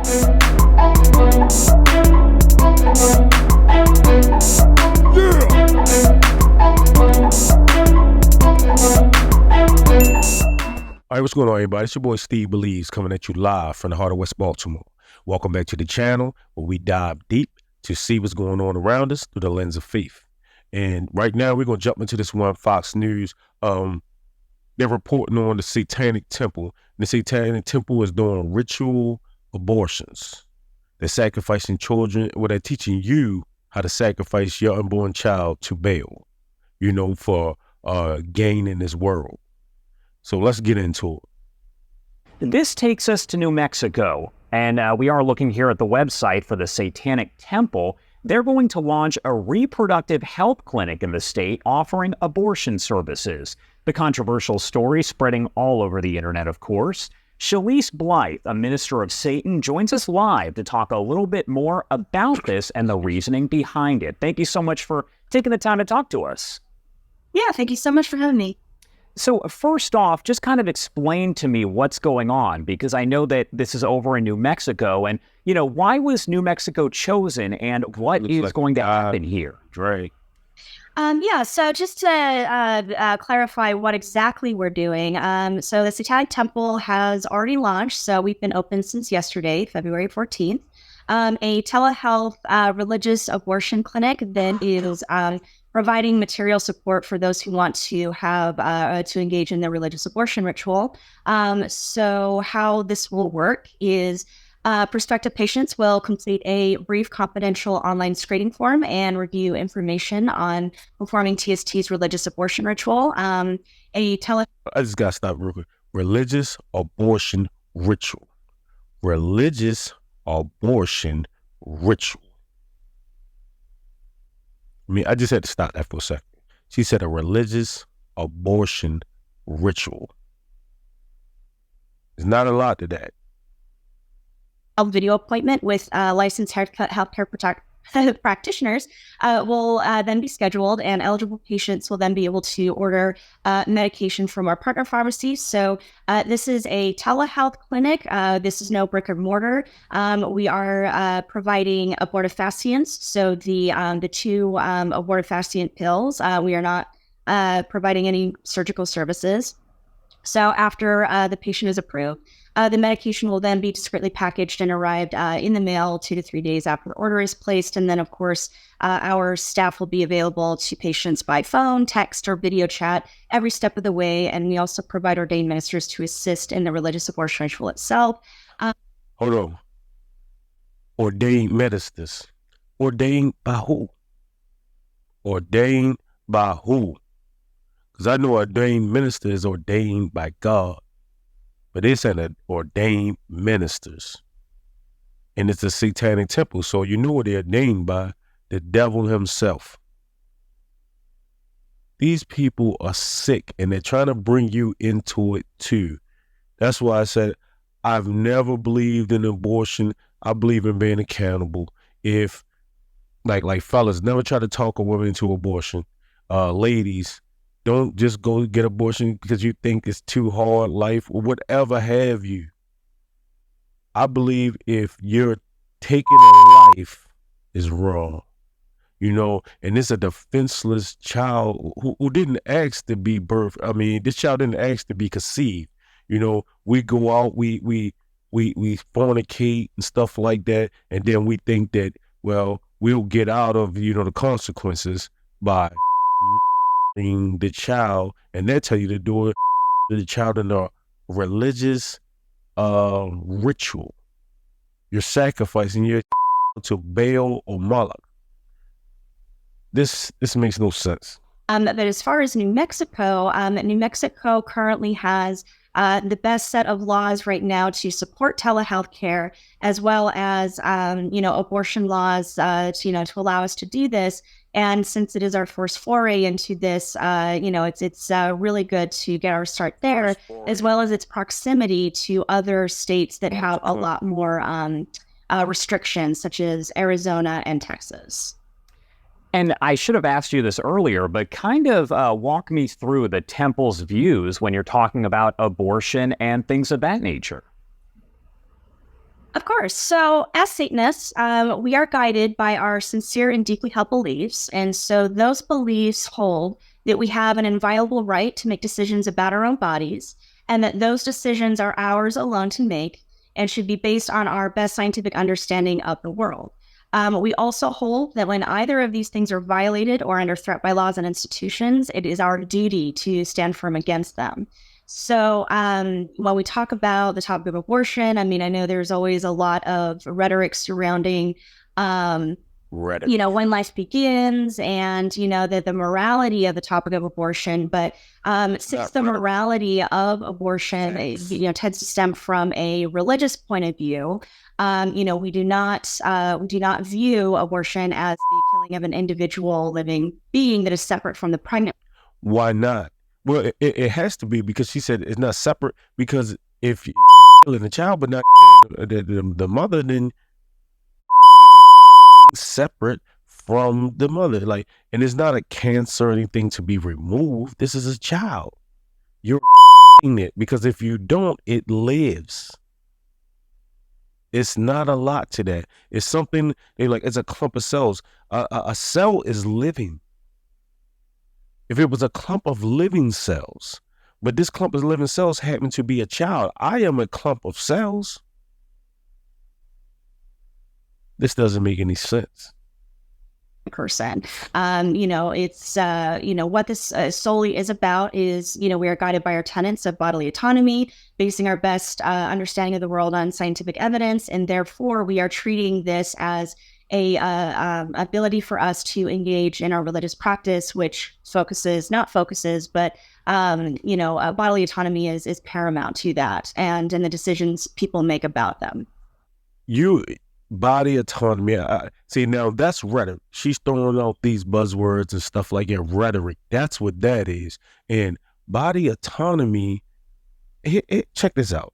All right, what's going on, everybody? It's your boy Steve Believes coming at you live from the heart of West Baltimore. Welcome back to the channel where we dive deep to see what's going on around us through the lens of faith. And right now, we're going to jump into this one Fox News. They're reporting on the Satanic Temple. The Satanic Temple is doing ritual abortions. They're sacrificing children. Well, they're teaching you how to sacrifice your unborn child to Baal, for gain in this world. So let's get into it. This takes us to New Mexico, and we are looking here at the website for the Satanic Temple. They're going to launch a reproductive health clinic in the state offering abortion services. The controversial story spreading all over the internet, of course. Shalise Blythe, a minister of Satan, joins us live to talk a little bit more about this and the reasoning behind it. Thank you so much for taking the time to talk to us. Yeah, thank you so much for having me. So first off, just kind of explain to me what's going on, because I know that this is over in New Mexico, and, why was New Mexico chosen, and what is going to happen here? Dre. So just to clarify what exactly we're doing, so the Satanic Temple has already launched, so we've been open since yesterday, February 14th, a telehealth religious abortion clinic that is providing material support for those who want to have to engage in their religious abortion ritual. So how this will work is prospective patients will complete a brief confidential online screening form and review information on performing TST's religious abortion ritual. I just got to stop real quick. Religious abortion ritual. Religious abortion ritual. I just had to stop that for a second. She said a religious abortion ritual. There's not a lot to that. A video appointment with licensed healthcare practitioners will then be scheduled, and eligible patients will then be able to order medication from our partner pharmacies. So this is a telehealth clinic. This is no brick and mortar. We are providing abortifacients. So the two abortifacient pills. We are not providing any surgical services. So after the patient is approved, the medication will then be discreetly packaged and arrived in the mail 2 to 3 days after the order is placed. And then, of course, our staff will be available to patients by phone, text, or video chat every step of the way. And we also provide ordained ministers to assist in the religious abortion ritual itself. Hold on. Ordained ministers. Ordained by who? Ordained by who? Because I know ordained minister is ordained by God. But they said ordained ministers. And it's a Satanic Temple. So you know what they're ordained by? The devil himself. These people are sick, and they're trying to bring you into it too. That's why I said I've never believed in abortion. I believe in being accountable. If, like fellas, never try to talk a woman into abortion. Ladies, don't just go get abortion because you think it's too hard life or whatever have you. I believe if you're taking a life is wrong, and it's a defenseless child who didn't ask to be birthed. This child didn't ask to be conceived. We go out, we fornicate and stuff like that. And then we think that, well, we'll get out of, the consequences by the child, and they tell you to do it to the child in a religious ritual. You're sacrificing your to Baal or Moloch. This makes no sense. But as far as New Mexico currently has the best set of laws right now to support telehealth care, as well as abortion laws to allow us to do this. And since it is our first foray into this, it's really good to get our start there, as well as its proximity to other states that have a lot more restrictions, such as Arizona and Texas. And I should have asked you this earlier, but kind of walk me through the temple's views when you're talking about abortion and things of that nature. Of course. So, as Satanists, we are guided by our sincere and deeply held beliefs. And so, those beliefs hold that we have an inviolable right to make decisions about our own bodies, and that those decisions are ours alone to make and should be based on our best scientific understanding of the world. We also hold that when either of these things are violated or under threat by laws and institutions, it is our duty to stand firm against them. So, when we talk about the topic of abortion, I mean, I know there's always a lot of rhetoric surrounding, when life begins and, the morality of the topic of abortion. But since the morality of abortion, tends to stem from a religious point of view, we do not view abortion as the killing of an individual living being that is separate from the pregnant. Why not? Well, it has to be, because she said it's not separate, because if you're killing the child but not killing the mother, then separate from the mother. And it's not a cancer or anything to be removed. This is a child. You're it, because if you don't, it lives. It's not a lot to that. It's something it's a clump of cells. A cell is living. If it was a clump of living cells, but this clump of living cells happen to be a child, I am a clump of cells. This doesn't make any sense. Person. It's, what this solely is about is, we are guided by our tenets of bodily autonomy, basing our best understanding of the world on scientific evidence. And therefore, we are treating this as a ability for us to engage in our religious practice, which but bodily autonomy is paramount to that, and in the decisions people make about them. Body autonomy. See, now that's rhetoric. She's throwing out these buzzwords and stuff like that. Rhetoric. That's what that is. And body autonomy. Check this out.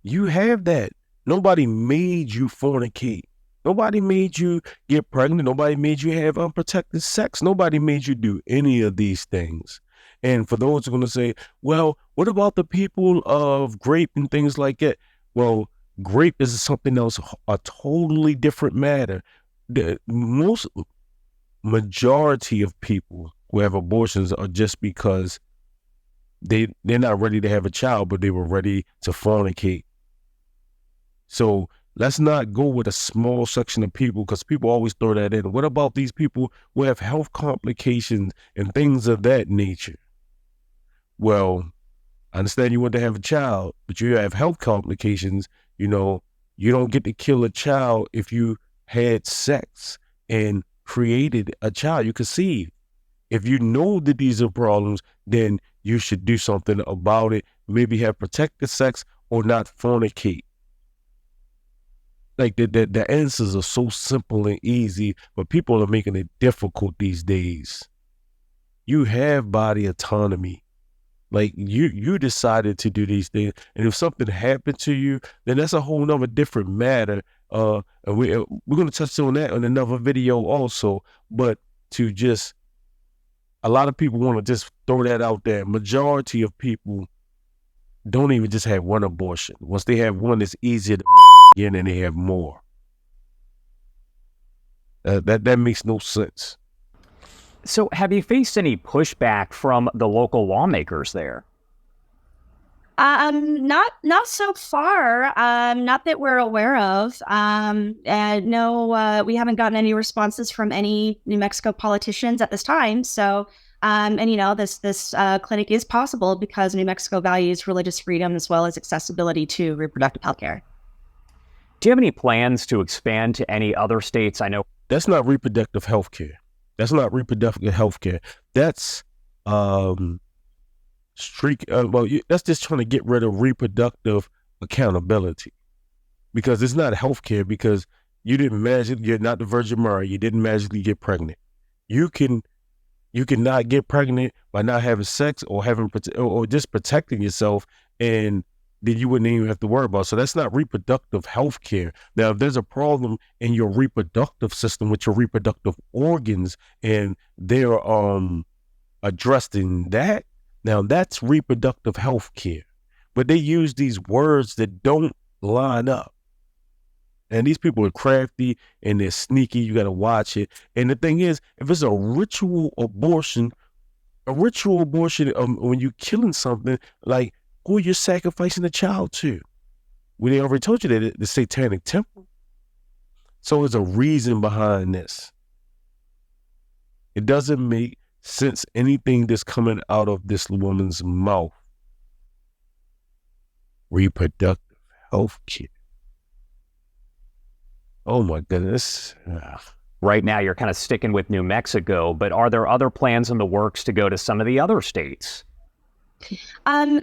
You have that. Nobody made you fornicate. Nobody made you get pregnant. Nobody made you have unprotected sex. Nobody made you do any of these things. And for those who are going to say, well, what about the people of grape and things like that? Well, grape is something else, a totally different matter. The majority of people who have abortions are just because they're not ready to have a child, but they were ready to fornicate. So let's not go with a small section of people, because people always throw that in. What about these people who have health complications and things of that nature? Well, I understand you want to have a child, but you have health complications. You don't get to kill a child if you had sex and created a child. You conceive. If you know that these are problems, then you should do something about it. Maybe have protected sex or not fornicate. The answers are so simple and easy, but people are making it difficult these days. You have body autonomy. You decided to do these things, and if something happened to you, then that's a whole nother different matter. And we're going to touch on that in another video also. But a lot of people want to just throw that out there. Majority of people don't even just have one abortion. Once they have one, it's easier to again, and they have more. That makes no sense. So have you faced any pushback from the local lawmakers there? Not so far. Not that we're aware of. No, we haven't gotten any responses from any New Mexico politicians at this time. So, this clinic is possible because New Mexico values religious freedom as well as accessibility to reproductive health care. Do you have any plans to expand to any other states? I know that's not reproductive health care. That's not reproductive health care. That's that's just trying to get rid of reproductive accountability, because it's not health care, because you're not the Virgin Mary. You didn't magically get pregnant. You can not get pregnant by not having sex or just protecting yourself, and then you wouldn't even have to worry about it. So that's not reproductive health care. Now, if there's a problem in your reproductive system with your reproductive organs and they're addressed in that, now that's reproductive health care. But they use these words that don't line up. And these people are crafty and they're sneaky. You got to watch it. And the thing is, if it's a ritual abortion, when you're killing something, like who you're sacrificing a child to. We already told you that the Satanic Temple. So there's a reason behind this. It doesn't make sense, anything that's coming out of this woman's mouth. Reproductive health care. Oh my goodness. Right now, you're kind of sticking with New Mexico, but are there other plans in the works to go to some of the other states?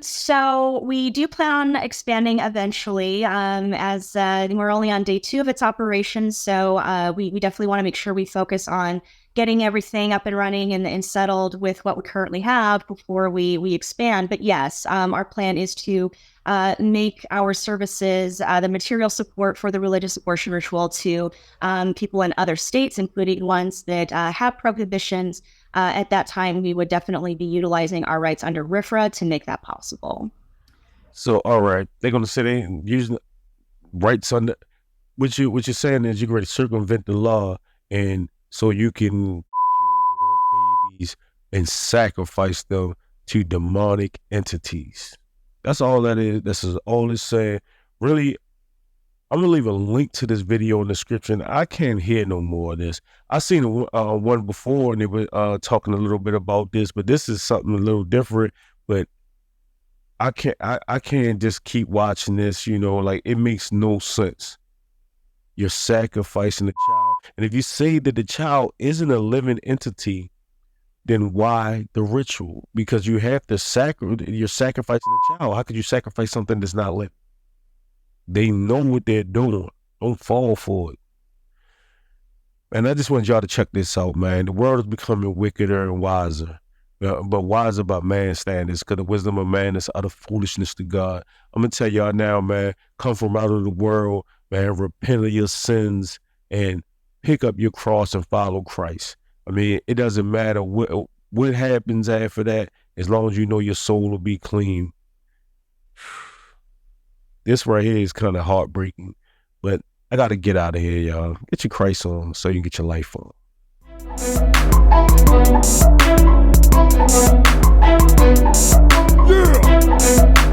So we do plan on expanding eventually, as we're only on day 2 of its operation. So we definitely want to make sure we focus on getting everything up and running and settled with what we currently have before we expand. But yes, our plan is to make our services, the material support for the religious abortion ritual, to people in other states, including ones that have prohibitions. At that time, we would definitely be utilizing our rights under RFRA to make that possible. So, all right, they're going to say they using rights under, what you're saying is you're going to circumvent the law, and so you can kill more babies and sacrifice them to demonic entities. That's all that is. This is all it's saying. Really, I'm going to leave a link to this video in the description. I can't hear no more of this. I seen one before, and they were talking a little bit about this, but this is something a little different. But I can't just keep watching this, like it makes no sense. You're sacrificing the child. And if you say that the child isn't a living entity, then why the ritual? Because you have to you're sacrificing the child. How could you sacrifice something that's not living? They know what they're doing. Don't fall for it. And I just want y'all to check this out, man. The world is becoming wickeder and wiser, but wiser by man's standards, because the wisdom of man is utter foolishness to God. I'm going to tell y'all now, man, come from out of the world, man, repent of your sins and pick up your cross and follow Christ. I mean, it doesn't matter what happens after that, as long as you know your soul will be clean. This right here is kind of heartbreaking, but I got to get out of here, y'all. Get your Christ on so you can get your life on. Yeah!